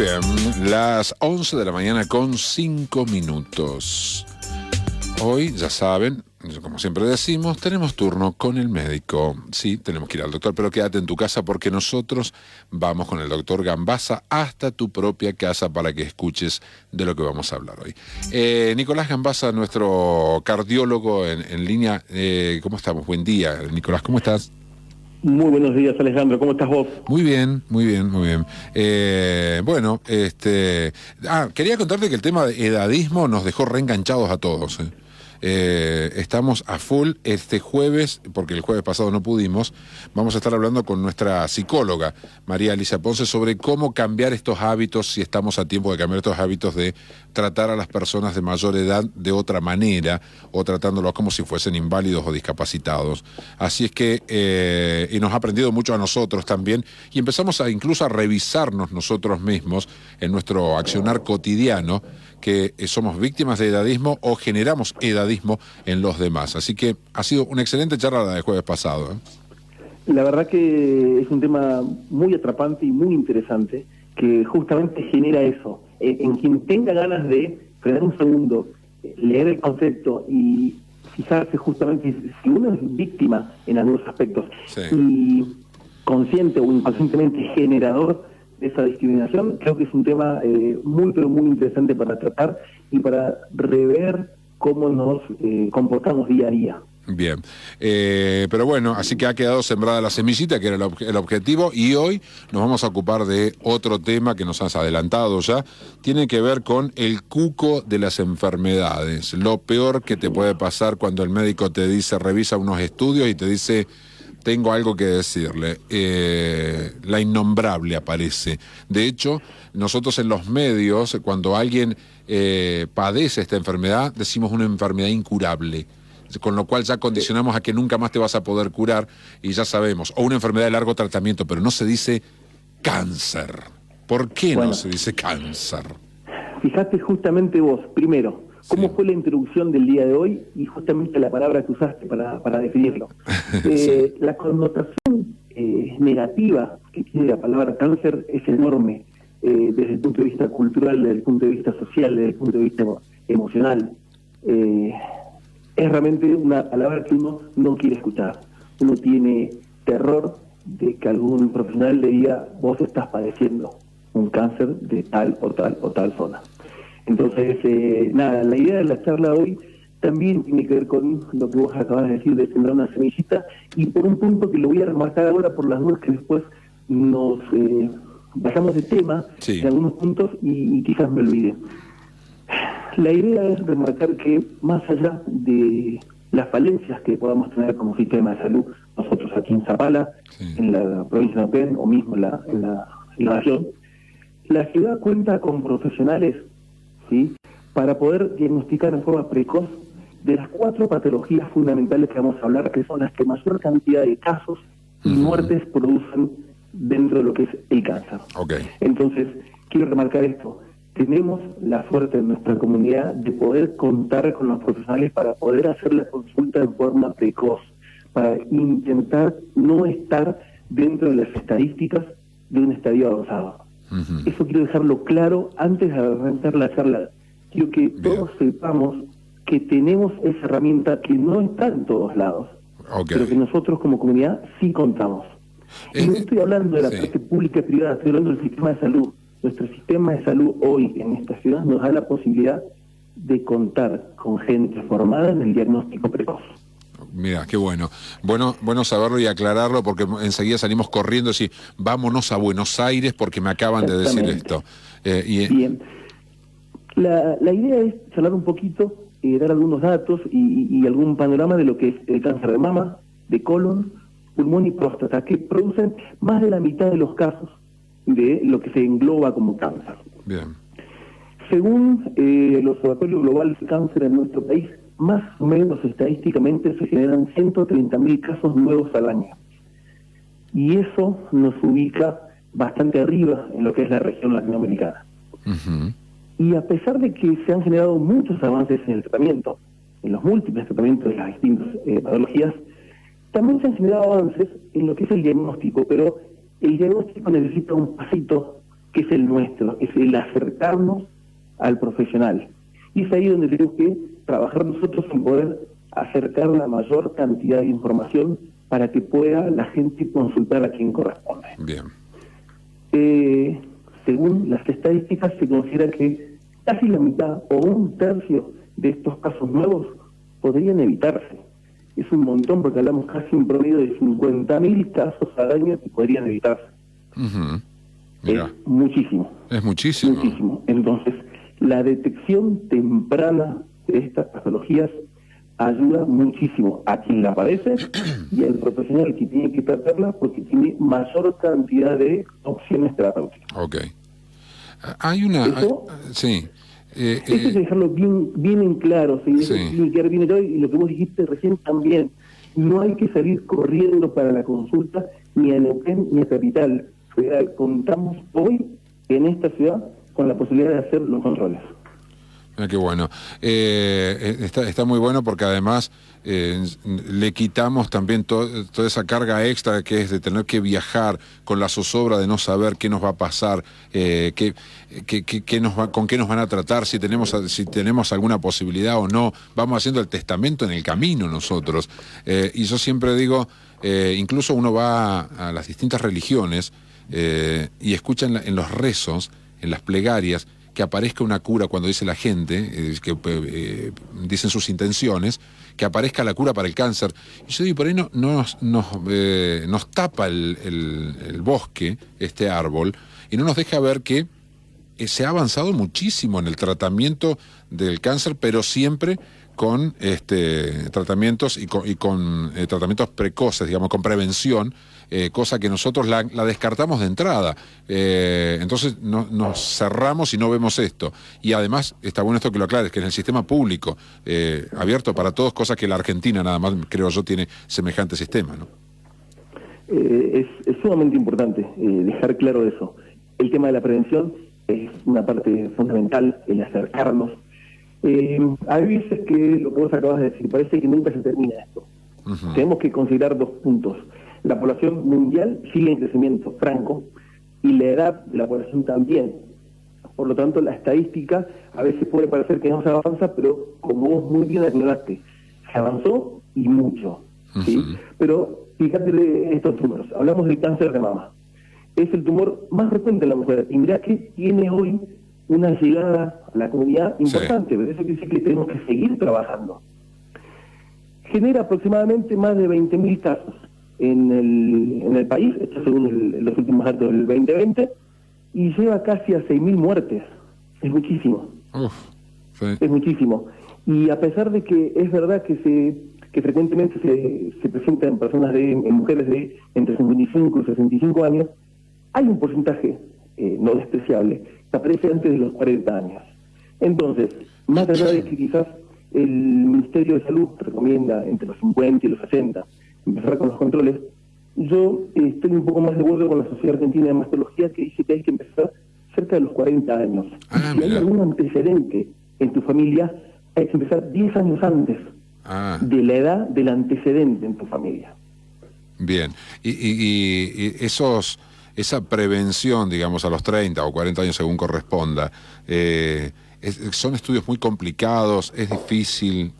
bien, las 11 de la mañana con 5 minutos. Hoy, ya saben, como siempre decimos, tenemos turno con el médico. Sí, tenemos que ir al doctor, pero quédate en tu casa porque nosotros vamos con el doctor Gambasa hasta tu propia casa para que escuches de lo que vamos a hablar hoy. Nicolás Gambasa, nuestro cardiólogo en línea. ¿Cómo estamos? Buen día, Nicolás, ¿cómo estás? Muy buenos días, Alejandro. ¿Cómo estás vos? Muy bien, muy bien, muy bien. Quería contarte que el tema de edadismo nos dejó reenganchados a todos. Estamos a full este jueves, porque el jueves pasado no pudimos. Vamos a estar hablando con nuestra psicóloga, María Alicia Ponce, sobre cómo cambiar estos hábitos, si estamos a tiempo de cambiar estos hábitos de tratar a las personas de mayor edad de otra manera, o tratándolos como si fuesen inválidos o discapacitados. Así es que, y nos ha aprendido mucho a nosotros también, y empezamos incluso a revisarnos nosotros mismos en nuestro accionar cotidiano, que somos víctimas de edadismo o generamos edadismo en los demás. Así que ha sido una excelente charla la del jueves pasado. La verdad que es un tema muy atrapante y muy interesante, que justamente genera eso. En quien tenga ganas de frenar un segundo, leer el concepto y fijarse justamente si uno es víctima en algunos aspectos, sí, y consciente o inconscientemente generador de esa discriminación, creo que es un tema muy pero muy interesante para tratar y para rever cómo nos comportamos día a día. Bien, pero bueno, así que ha quedado sembrada la semillita, que era el objetivo, y hoy nos vamos a ocupar de otro tema que nos has adelantado ya. Tiene que ver con el cuco de las enfermedades. Lo peor que te puede pasar cuando el médico te dice, revisa unos estudios y te dice, tengo algo que decirle. La innombrable aparece. De hecho, nosotros en los medios, cuando alguien padece esta enfermedad, decimos una enfermedad incurable, con lo cual ya condicionamos a que nunca más te vas a poder curar, y ya sabemos, o una enfermedad de largo tratamiento, pero no se dice cáncer. ¿Por qué no se dice cáncer? Fíjate justamente vos, primero, ¿cómo fue la introducción del día de hoy? Y justamente la palabra que usaste para definirlo. Sí. La connotación negativa que tiene la palabra cáncer es enorme, desde el punto de vista cultural, desde el punto de vista social, desde el punto de vista emocional. Es realmente una palabra que uno no quiere escuchar. Uno tiene terror de que algún profesional le diga, vos estás padeciendo un cáncer de tal o tal zona. Entonces, la idea de la charla hoy también tiene que ver con lo que vos acabas de decir, de sembrar una semillita, y por un punto que lo voy a remarcar ahora por las dudas que después nos bajamos de tema, sí, en algunos puntos y quizás me olvide. La idea es remarcar que más allá de las falencias que podamos tener como sistema de salud, nosotros aquí en Zapala, sí, en la provincia de Neuquén o mismo en la nación, la ciudad cuenta con profesionales, ¿sí?, para poder diagnosticar en forma precoz de las 4 patologías fundamentales que vamos a hablar, que son las que mayor cantidad de casos y muertes producen dentro de lo que es el cáncer. Okay. Entonces, quiero remarcar esto. Tenemos la suerte en nuestra comunidad de poder contar con los profesionales para poder hacer la consulta de forma precoz, para intentar no estar dentro de las estadísticas de un estadio avanzado. Eso quiero dejarlo claro antes de arrancar la charla. Quiero que todos sepamos que tenemos esa herramienta que no está en todos lados, pero que nosotros como comunidad sí contamos. Y no estoy hablando de la parte pública y privada, estoy hablando del sistema de salud. Nuestro sistema de salud hoy en esta ciudad nos da la posibilidad de contar con gente formada en el diagnóstico precoz. Mira, qué bueno. Bueno saberlo y aclararlo, porque enseguida salimos corriendo y decir, vámonos a Buenos Aires porque me acaban de decir esto. Bien. La idea es charlar un poquito, dar algunos datos y algún panorama de lo que es el cáncer de mama, de colon, pulmón y próstata, que producen más de la mitad de los casos de lo que se engloba como cáncer. Bien. Según el Observatorio Global de Cáncer en nuestro país, más o menos estadísticamente se generan 130.000 casos nuevos al año. Y eso nos ubica bastante arriba en lo que es la región latinoamericana. Y a pesar de que se han generado muchos avances en el tratamiento, en los múltiples tratamientos de las distintas patologías, también se han generado avances en lo que es el diagnóstico, pero el diagnóstico necesita un pasito que es el nuestro, es el acercarnos al profesional. Y es ahí donde tenemos que trabajar nosotros en poder acercar la mayor cantidad de información para que pueda la gente consultar a quien corresponde. Bien. Según las estadísticas, se considera que casi la mitad o un tercio de estos casos nuevos podrían evitarse. Es un montón, porque hablamos casi un promedio de 50.000 casos al año que podrían evitarse. Mirá. Es muchísimo. Es muchísimo. Muchísimo. Entonces, la detección temprana de estas patologías ayuda muchísimo a quien la padece y al profesional que tiene que tratarla, porque tiene mayor cantidad de opciones terapéuticas. Ok. Hay una... Eso, sí. Eso hay que dejarlo bien en claro, ¿sí? Sí. Y lo que vos dijiste recién también. No hay que salir corriendo para la consulta ni a Neuquén ni a Capital. Contamos hoy en esta ciudad con la posibilidad de hacer los controles. Mira qué bueno. Está muy bueno, porque además le quitamos también toda esa carga extra que es de tener que viajar con la zozobra de no saber qué nos va a pasar, con qué nos van a tratar, si tenemos alguna posibilidad o no. Vamos haciendo el testamento en el camino nosotros. Y yo siempre digo, incluso uno va a las distintas religiones y escucha en los rezos, en las plegarias, que aparezca una cura cuando dice la gente, que dicen sus intenciones, que aparezca la cura para el cáncer. Y yo digo, por ahí nos tapa el bosque, este árbol, y no nos deja ver que se ha avanzado muchísimo en el tratamiento del cáncer, pero siempre con tratamientos y con tratamientos precoces, digamos, con prevención, cosa que nosotros la descartamos de entrada. Entonces nos cerramos y no vemos esto. Y además, está bueno esto que lo aclares, que en el sistema público, abierto para todos, cosa que la Argentina nada más, creo yo, tiene semejante sistema, ¿no? Es sumamente importante dejar claro eso. El tema de la prevención es una parte fundamental, el acercarnos. Hay veces que lo que vos acabas de decir, parece que nunca se termina esto. Tenemos que considerar dos puntos. La población mundial sigue en crecimiento franco y la edad de la población también. Por lo tanto, la estadística a veces puede parecer que no se avanza, pero como vos muy bien aclaraste, se avanzó y mucho. ¿Sí? Pero fíjate de estos números. Hablamos del cáncer de mama. Es el tumor más frecuente en la mujer. Y mirá que tiene hoy una llegada a la comunidad importante, pero eso quiere decir que tenemos que seguir trabajando. Genera aproximadamente más de 20.000 casos en el país, esto según los últimos datos del 2020, y lleva casi a 6.000 muertes. Es muchísimo. Sí. Es muchísimo. Y a pesar de que es verdad que frecuentemente se presenta en mujeres de entre 55 y 65 años, hay un porcentaje no despreciable que aparece antes de los 40 años. Entonces, más allá de que quizás el Ministerio de Salud recomienda entre los 50 y los 60 empezar con los controles, yo estoy un poco más de acuerdo con la Sociedad Argentina de Mastología, que dice que hay que empezar cerca de los 40 años. Si hay algún antecedente en tu familia, hay que empezar 10 años antes de la edad del antecedente en tu familia. Bien. Y esa prevención, digamos, a los 30 o 40 años según corresponda, ¿son estudios muy complicados? ¿Es difícil?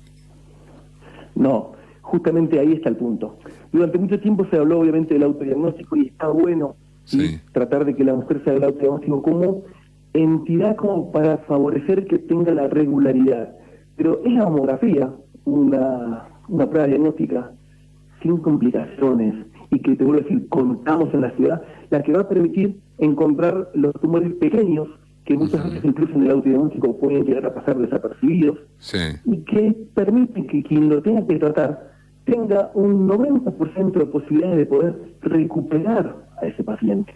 No, justamente ahí está el punto. Durante mucho tiempo se habló obviamente del autodiagnóstico y está bueno tratar de que la mujer se haga el autodiagnóstico como entidad como para favorecer que tenga la regularidad. Pero es la mamografía una prueba diagnóstica sin complicaciones y que, te vuelvo a decir, contamos en la ciudad, la que va a permitir encontrar los tumores pequeños que muchas veces incluso en el autodiagnóstico pueden llegar a pasar desapercibidos y que permiten que quien lo tenga que tratar tenga un 90% de posibilidades de poder recuperar a ese paciente.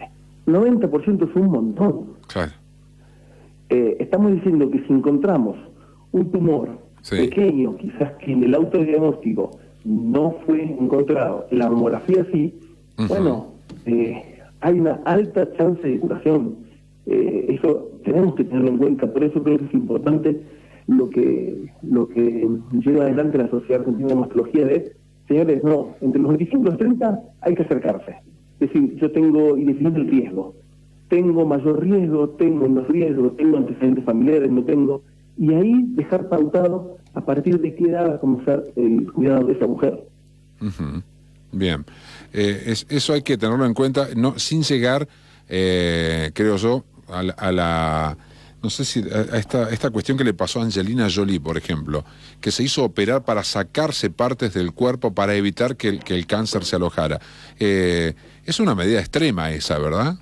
90% es un montón. Claro. Estamos diciendo que si encontramos un tumor pequeño, quizás que en el autodiagnóstico no fue encontrado, la mamografía sí, bueno, hay una alta chance de curación. Eso tenemos que tenerlo en cuenta, por eso creo que es importante lo que lleva adelante la Sociedad Argentina de Mastología de, señores, no, entre los 25 y los 30 hay que acercarse. Es decir, yo tengo, y definir el riesgo. tengo mayor riesgo, tengo menos riesgo, tengo antecedentes familiares, no tengo, y ahí dejar pautado a partir de qué edad va a comenzar el cuidado de esa mujer. Bien, eso hay que tenerlo en cuenta, no, sin llegar, creo yo, a la no sé si a esta cuestión que le pasó a Angelina Jolie, por ejemplo, que se hizo operar para sacarse partes del cuerpo para evitar que el cáncer se alojara. Es una medida extrema esa, ¿verdad?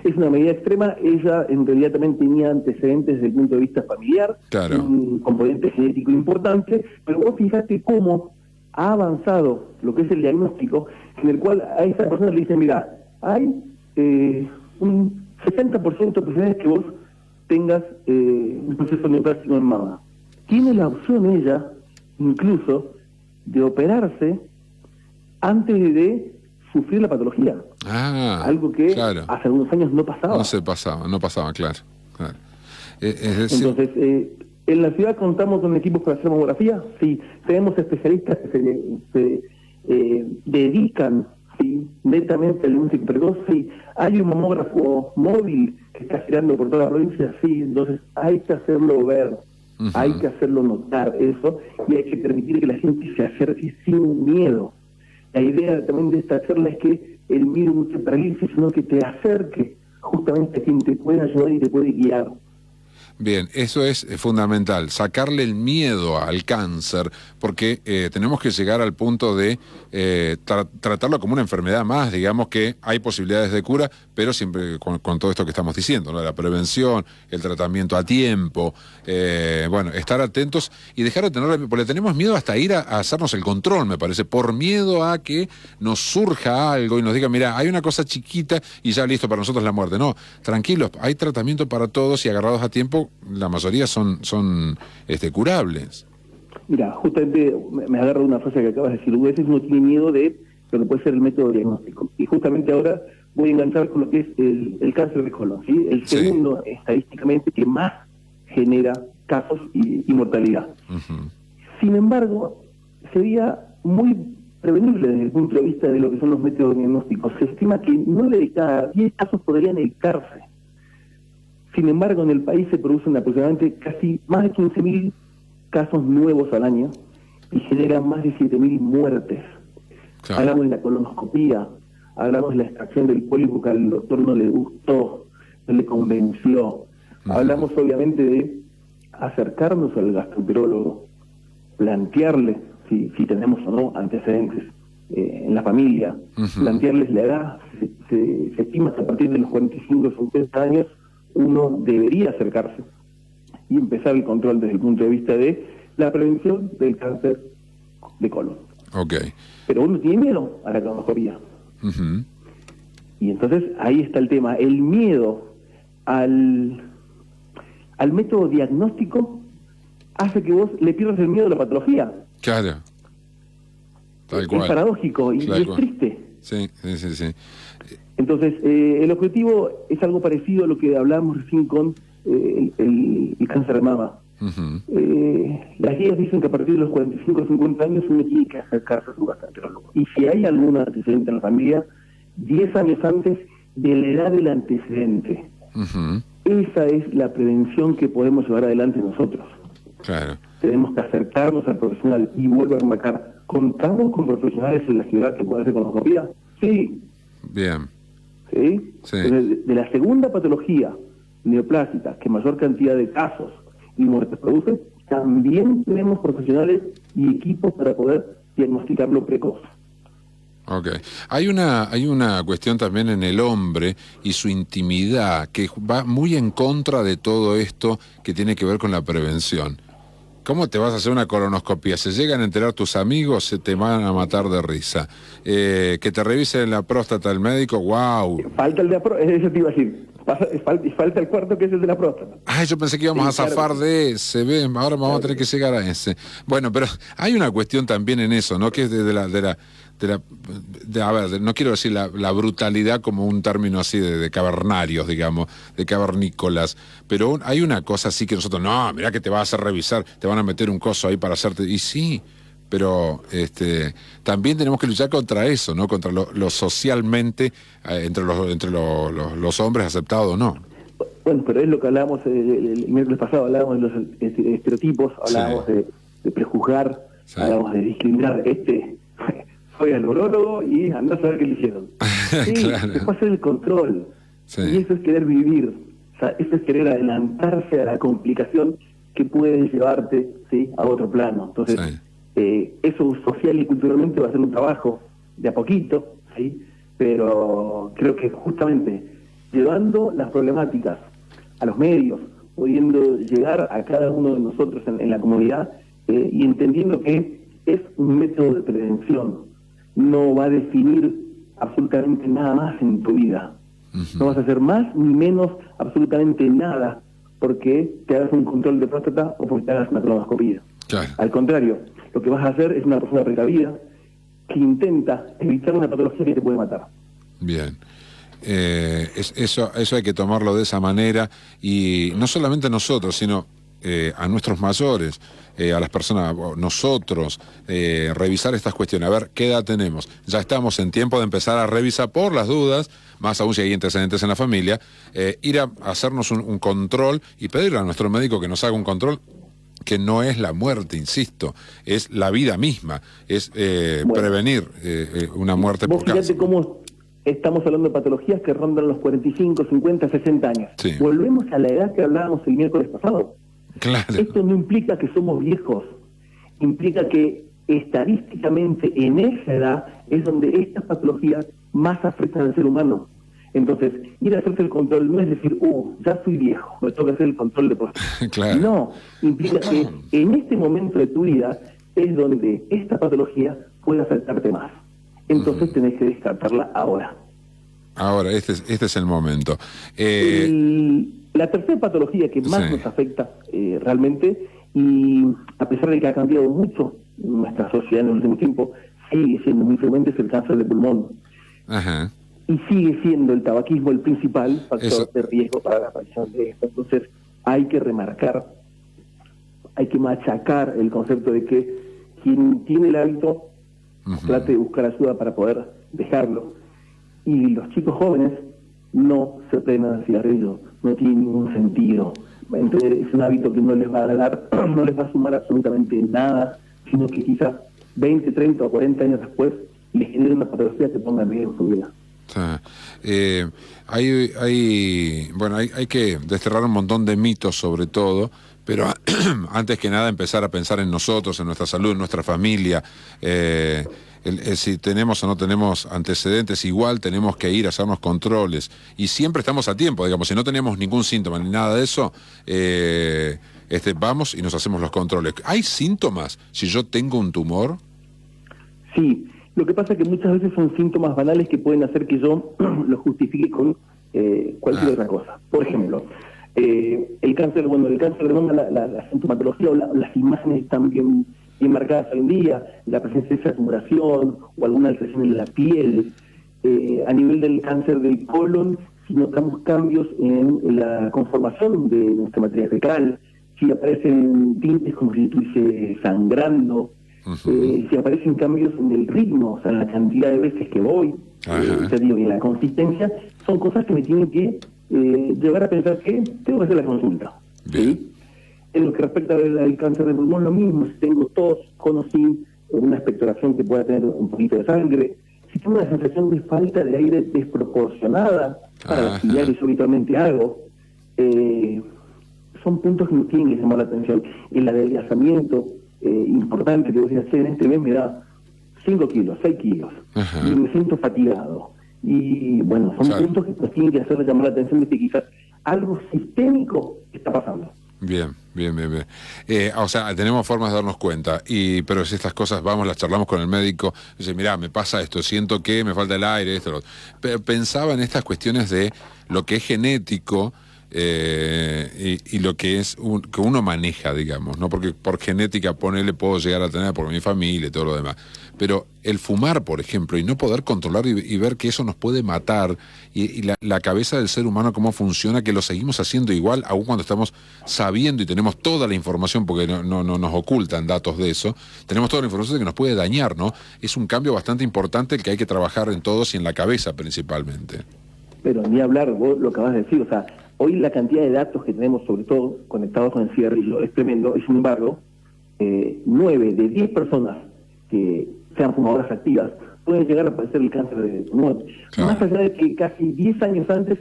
Es una medida extrema. Ella en realidad también tenía antecedentes desde el punto de vista familiar, claro, un componente genético importante, pero vos fíjate cómo ha avanzado lo que es el diagnóstico, en el cual a esa persona le dicen, mira, hay un 60% de posibilidades que vos tengas un proceso neoplásico en mama. Tiene la opción ella, incluso, de operarse antes de sufrir la patología. Algo que claro, hace algunos años no pasaba. No pasaba, claro. Es decir... Entonces, en la ciudad contamos con equipos para hacer mamografía, sí. Tenemos especialistas que se dedican, sí, netamente al diagnóstico precoz, sí. Hay un mamógrafo móvil que está girando por toda la provincia, sí. Entonces, hay que hacerlo ver, hay que hacerlo notar eso, y hay que permitir que la gente se acerque sin miedo. La idea también de esta charla es que el miedo no te paralice, sino que te acerque justamente a quien te puede ayudar y te puede guiar. Bien, eso es fundamental, sacarle el miedo al cáncer, porque tenemos que llegar al punto de tratarlo como una enfermedad más, digamos que hay posibilidades de cura, pero siempre con todo esto que estamos diciendo, ¿no? La prevención, el tratamiento a tiempo, bueno, estar atentos y dejar de tener, porque tenemos miedo hasta ir a hacernos el control, me parece, por miedo a que nos surja algo y nos diga, mira, hay una cosa chiquita y ya listo, para nosotros la muerte. No, tranquilos, hay tratamiento para todos y agarrados a tiempo, la mayoría son curables. Mira, justamente me agarro una frase que acabas de decir. A veces uno tiene miedo de lo que puede ser el método diagnóstico. Y justamente ahora voy a enganchar con lo que es el cáncer de colon, ¿sí? El segundo, estadísticamente, que más genera casos y mortalidad. Sin embargo, sería muy prevenible desde el punto de vista de lo que son los métodos diagnósticos. Se estima que 9 de cada 10 casos podrían evitarse. Sin embargo, en el país se producen aproximadamente casi más de 15.000 casos nuevos al año y generan más de 7.000 muertes. Claro. Hablamos de la colonoscopía, hablamos de la extracción del pólipo que al doctor no le gustó, no le convenció. Hablamos obviamente de acercarnos al gastroenterólogo, plantearle si tenemos o no antecedentes en la familia, plantearles la edad. Se estima que a partir de los 45 o 50 años uno debería acercarse y empezar el control desde el punto de vista de la prevención del cáncer de colon. Okay. Pero uno tiene miedo a la colonoscopía. Y entonces ahí está el tema, el miedo al método diagnóstico hace que vos le pierdas el miedo a la patología. Claro. Tal cual. Es paradójico y es triste. Sí. Entonces, el objetivo es algo parecido a lo que hablábamos recién con el cáncer de mama. Las guías dicen que a partir de los 45 o 50 años uno tiene que acercarse a su gastroenterólogo. Y si hay algún antecedente en la familia, 10 años antes de la edad del antecedente. Esa es la prevención que podemos llevar adelante nosotros. Claro. Tenemos que acercarnos al profesional y vuelvo a remarcar, ¿contamos con profesionales en la ciudad que puedan hacer colonoscopía? Sí. Bien. ¿Sí? Entonces, de la segunda patología neoplásica que mayor cantidad de casos y muertes produce, también tenemos profesionales y equipos para poder diagnosticarlo precoz. Ok. Hay una cuestión también en el hombre y su intimidad que va muy en contra de todo esto que tiene que ver con la prevención. ¿Cómo te vas a hacer una colonoscopia? Se llegan a enterar tus amigos, se te van a matar de risa. Que te revisen la próstata el médico, wow. Falta el de la próstata, eso te iba a decir. Falta el cuarto, que es el de la próstata. Yo pensé que íbamos a zafar de ese, ¿ves? Ahora vamos a tener que llegar a ese. Bueno, pero hay una cuestión también en eso, ¿no? Que es a ver, no quiero decir la brutalidad como un término así de cavernarios, digamos, de cavernícolas, pero hay una cosa así que nosotros, no, mirá que te vas a hacer revisar, te van a meter un coso ahí para hacerte, y sí, pero también tenemos que luchar contra eso, ¿no? Contra lo socialmente, entre los hombres aceptado o no. Bueno, pero es lo que hablábamos el miércoles pasado, hablábamos de los estereotipos, hablábamos de prejuzgar, hablábamos de discriminar. Soy alborólogo y andá a saber qué le hicieron. Sí, claro. Después hacer el control. Sí. Y eso es querer vivir. O sea, eso es querer adelantarse a la complicación que puede llevarte, ¿sí?, a otro plano. Entonces, eso social y culturalmente va a ser un trabajo de a poquito, ¿sí? Pero creo que justamente llevando las problemáticas a los medios, pudiendo llegar a cada uno de nosotros en la comunidad y entendiendo que es un método de prevención, no va a definir absolutamente nada más en tu vida. No vas a hacer más ni menos absolutamente nada porque te hagas un control de próstata o porque te hagas una colonoscopia. Claro. Al contrario, lo que vas a hacer es una persona precavida que intenta evitar una patología que te puede matar. Bien. Eso hay que tomarlo de esa manera, y no solamente nosotros, sino a nuestros mayores, a las personas, nosotros, revisar estas cuestiones, a ver qué edad tenemos. Ya estamos en tiempo de empezar a revisar por las dudas, más aún si hay antecedentes en la familia, ir a hacernos un control y pedirle a nuestro médico que nos haga un control, que no es la muerte, insisto, es la vida misma, es prevenir una muerte por cáncer. Fíjate cómo estamos hablando de patologías que rondan los 45, 50, 60 años. Sí. Volvemos a la edad que hablábamos el miércoles pasado. Claro. Esto no implica que somos viejos, implica que estadísticamente en esa edad es donde estas patologías más afectan al ser humano. Entonces, ir a hacerse el control no es decir, ya soy viejo, me toca hacer el control de próstata. Claro. No, implica que en este momento de tu vida es donde esta patología puede afectarte más. Entonces tenés que descartarla ahora. Ahora, este es el momento. La tercera patología que más nos afecta realmente, y a pesar de que ha cambiado mucho nuestra sociedad en el último tiempo, sigue siendo muy frecuente, es el cáncer de pulmón. Ajá. Y sigue siendo el tabaquismo el principal factor de riesgo para la aparición de esto. Entonces hay que remarcar, hay que machacar el concepto de que quien tiene el hábito trate de buscar ayuda para poder dejarlo. Y los chicos jóvenes no se prendan al cigarrillo, no tiene ningún sentido. Entonces es un hábito que no les va a dar, no les va a sumar absolutamente nada, sino que quizás 20, 30 o 40 años después les genere una patología que ponga en riesgo su vida. Hay que desterrar un montón de mitos sobre todo, pero antes que nada empezar a pensar en nosotros, en nuestra salud, en nuestra familia. Si tenemos o no tenemos antecedentes, igual tenemos que ir a hacernos controles, y siempre estamos a tiempo, digamos, si no tenemos ningún síntoma ni nada de eso, vamos y nos hacemos los controles. ¿Hay síntomas si yo tengo un tumor? Sí, lo que pasa es que muchas veces son síntomas banales que pueden hacer que yo lo justifique con cualquier otra cosa. Por ejemplo, el cáncer de mama, la sintomatología o las imágenes están bien marcadas hoy en día, la presencia de esa tumoración o alguna alteración en la piel. A nivel del cáncer del colon, si notamos cambios en la conformación de nuestra materia fecal, si aparecen tintes como si estuviese sangrando, si aparecen cambios en el ritmo, o sea, en la cantidad de veces que voy, y en la consistencia, son cosas que me tienen que llevar a pensar que tengo que hacer la consulta. ¿Sí? En lo que respecta al cáncer de pulmón, lo mismo. Si tengo tos, con o sin una expectoración que pueda tener un poquito de sangre, si tengo una sensación de falta de aire desproporcionada para la actividad que yo habitualmente hago, son puntos que me tienen que llamar la atención. El adelgazamiento importante que vos decís, en este mes me da 5 kilos, 6 kilos, y me siento fatigado. Y bueno, son puntos que nos tienen que hacer llamar la atención de que quizás algo sistémico está pasando. Bien. O sea, tenemos formas de darnos cuenta, pero si estas cosas las charlamos con el médico, dice, mirá, me pasa esto, siento que me falta el aire, esto, lo otro. Pero pensaba en estas cuestiones de lo que es genético, y lo que es que uno maneja, digamos, ¿no? Porque por genética, ponele, puedo llegar a tener por mi familia y todo lo demás. Pero el fumar, por ejemplo, y no poder controlar y ver que eso nos puede matar, y la cabeza del ser humano, cómo funciona, que lo seguimos haciendo igual, aun cuando estamos sabiendo y tenemos toda la información, porque no nos ocultan datos de eso, tenemos toda la información de que nos puede dañar, ¿no? Es un cambio bastante importante el que hay que trabajar en todos y en la cabeza principalmente. Pero ni hablar, vos lo acabas de decir, o sea, hoy la cantidad de datos que tenemos, sobre todo conectados con el cigarrillo, es tremendo, y sin embargo, 9 de 10 personas que sean fumadoras activas pueden llegar a padecer el cáncer de pulmón. Claro. Más allá de que casi 10 años antes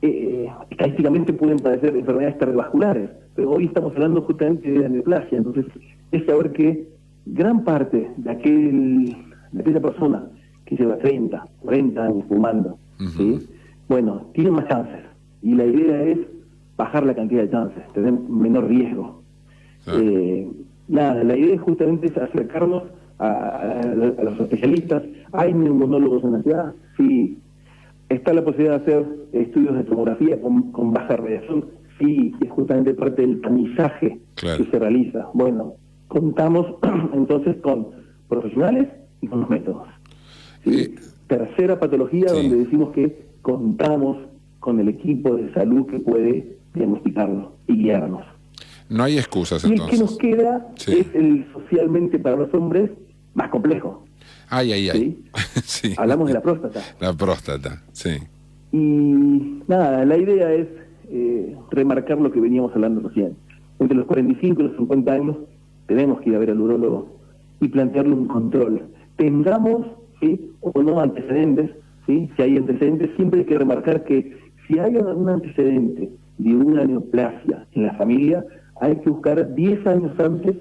estadísticamente pueden padecer enfermedades cardiovasculares, pero hoy estamos hablando justamente de la neoplasia. Entonces, es saber que gran parte de aquella persona que lleva 30, 40 años fumando, ¿sí? Bueno, tiene más chances. Y la idea es bajar la cantidad de chances, tener menor riesgo. La idea justamente es acercarnos a los especialistas. ¿Hay neumonólogos en la ciudad? Sí. ¿Está la posibilidad de hacer estudios de tomografía con baja radiación? Sí, es justamente parte del tamizaje que se realiza. Bueno, contamos entonces con profesionales y con los métodos. ¿Sí? Tercera patología donde decimos que contamos con el equipo de salud que puede diagnosticarlo y guiarnos. No hay excusas, y entonces. El que nos queda es el socialmente para los hombres más complejo. ¿Sí? Sí. Hablamos de la próstata. La próstata, sí. Y nada, la idea es remarcar lo que veníamos hablando recién. Entre los 45 y los 50 años tenemos que ir a ver al urólogo y plantearle un control. Tengamos o no antecedentes, ¿sí? Si hay antecedentes, siempre hay que remarcar que si hay algún antecedente de una neoplasia en la familia, hay que buscar 10 años antes,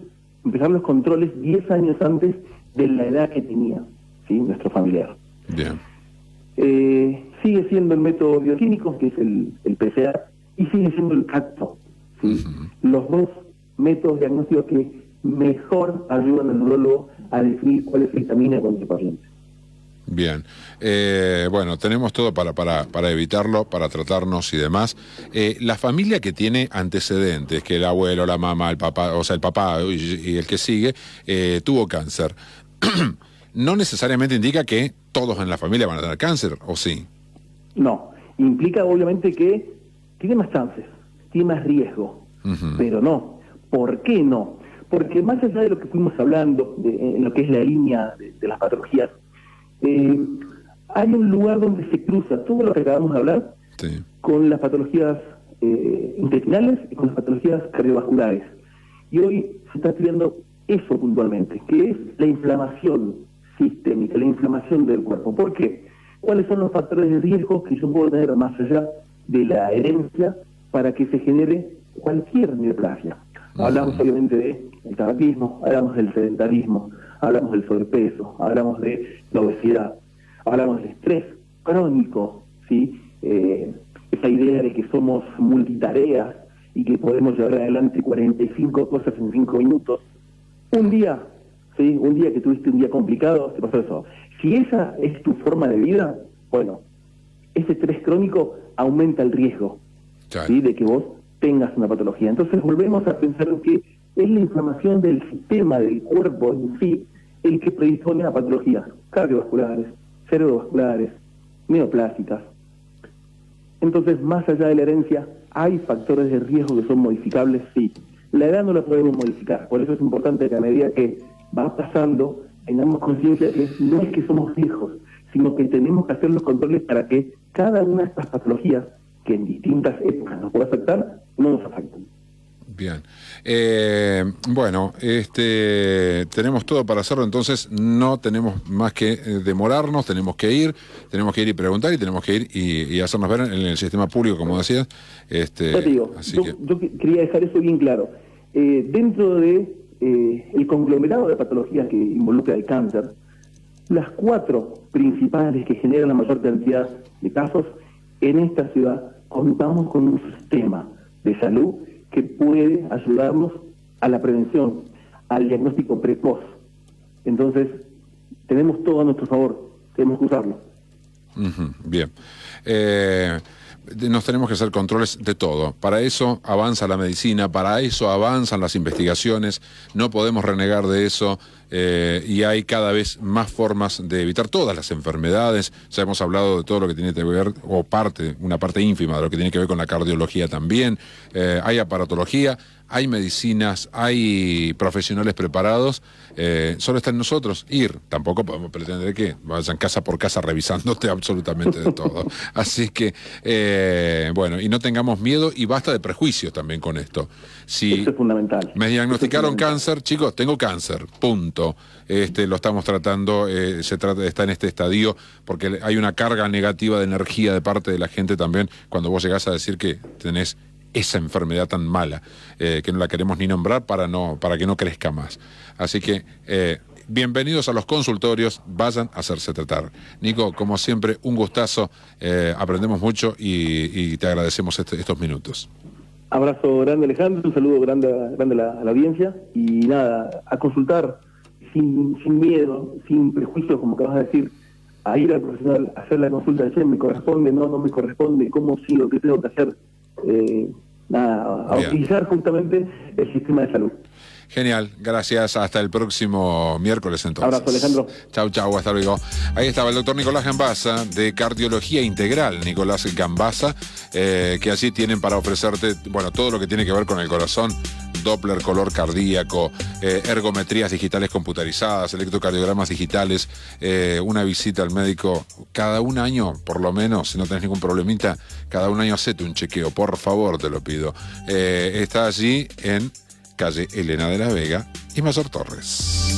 empezar los controles 10 años antes de la edad que tenía, ¿sí? Nuestro familiar. Bien. Sigue siendo el método bioquímico, que es el PCR, y sigue siendo el CACTO, ¿sí? Los dos métodos diagnósticos que mejor ayudan al neurólogo a definir cuál es el camino con el paciente. Bien, bueno, tenemos todo para evitarlo, para tratarnos y demás. La familia que tiene antecedentes, que el abuelo, la mamá, el papá, o sea, el papá y el que sigue, tuvo cáncer, no necesariamente indica que todos en la familia van a tener cáncer, ¿o sí? No, implica obviamente que tiene más chances, tiene más riesgo, pero no. ¿Por qué no? Porque más allá de lo que fuimos hablando, en lo que es la línea de las patologías, hay un lugar donde se cruza todo lo que acabamos de hablar con las patologías intestinales y con las patologías cardiovasculares. Y hoy se está estudiando eso puntualmente, que es la inflamación sistémica, la inflamación del cuerpo. ¿Por qué? ¿Cuáles son los factores de riesgo que yo puedo tener más allá de la herencia para que se genere cualquier neoplasia? Hablamos obviamente del tabaquismo, hablamos del sedentarismo, hablamos del sobrepeso, hablamos de la obesidad, hablamos del estrés crónico, ¿sí? Esa idea de que somos multitareas y que podemos llevar adelante 45 cosas en 5 minutos. Un día, ¿sí? Un día que tuviste un día complicado, te pasó eso. Si esa es tu forma de vida, bueno, ese estrés crónico aumenta el riesgo, ¿sí? De que vos tengas una patología. Entonces volvemos a pensar en que es la inflamación del sistema del cuerpo en sí el que predispone a patologías cardiovasculares, cerebrovasculares, neoplásicas. Entonces, más allá de la herencia, ¿hay factores de riesgo que son modificables? Sí. La edad no la podemos modificar, por eso es importante que a medida que va pasando, tengamos conciencia de que no es que somos viejos, sino que tenemos que hacer los controles para que cada una de estas patologías, que en distintas épocas nos puede afectar, no nos afecten. Bien. Bueno, tenemos todo para hacerlo, entonces no tenemos más que demorarnos, tenemos que ir y preguntar, y tenemos que ir y hacernos ver en el sistema público, como decías. Ya te digo, yo quería dejar eso bien claro. Dentro de el conglomerado de patologías que involucra el cáncer, las 4 principales que generan la mayor cantidad de casos, en esta ciudad contamos con un sistema de salud que puede ayudarnos a la prevención, al diagnóstico precoz. Entonces, tenemos todo a nuestro favor, tenemos que usarlo. Bien. nos tenemos que hacer controles de todo. Para eso avanza la medicina, para eso avanzan las investigaciones, no podemos renegar de eso. Y hay cada vez más formas de evitar todas las enfermedades. Ya hemos hablado de todo lo que tiene que ver, o una parte ínfima de lo que tiene que ver con la cardiología también. Hay aparatología, hay medicinas, hay profesionales preparados. Solo está en nosotros ir. Tampoco podemos pretender que vayan casa por casa revisándote absolutamente de todo. Así que, bueno, y no tengamos miedo y basta de prejuicios también con esto. Si eso es fundamental. Me diagnosticaron cáncer, chicos, tengo cáncer, punto. Lo estamos tratando, está en este estadio, porque hay una carga negativa de energía de parte de la gente también cuando vos llegás a decir que tenés esa enfermedad tan mala, que no la queremos ni nombrar para que no crezca más. Así que bienvenidos a los consultorios, vayan a hacerse tratar. Nico, como siempre, un gustazo, aprendemos mucho y te agradecemos estos minutos. Abrazo grande, Alejandro, un saludo grande a la audiencia, y nada, a consultar sin miedo, sin prejuicios, como acabas de decir, a ir al profesional, a hacer la consulta de me corresponde, no me corresponde, cómo sigo, qué tengo que hacer, a utilizar justamente el sistema de salud. Genial, gracias, hasta el próximo miércoles entonces. Abrazo, Alejandro. Chau, hasta luego. Ahí estaba el doctor Nicolás Gambasa, de Cardiología Integral, Nicolás Gambasa, que allí tienen para ofrecerte, bueno, todo lo que tiene que ver con el corazón, Doppler, color cardíaco, ergometrías digitales computarizadas, electrocardiogramas digitales, una visita al médico cada un año, por lo menos, si no tenés ningún problemita, cada un año hacete un chequeo, por favor, te lo pido. Está allí en calle Elena de la Vega y Mayor Torres.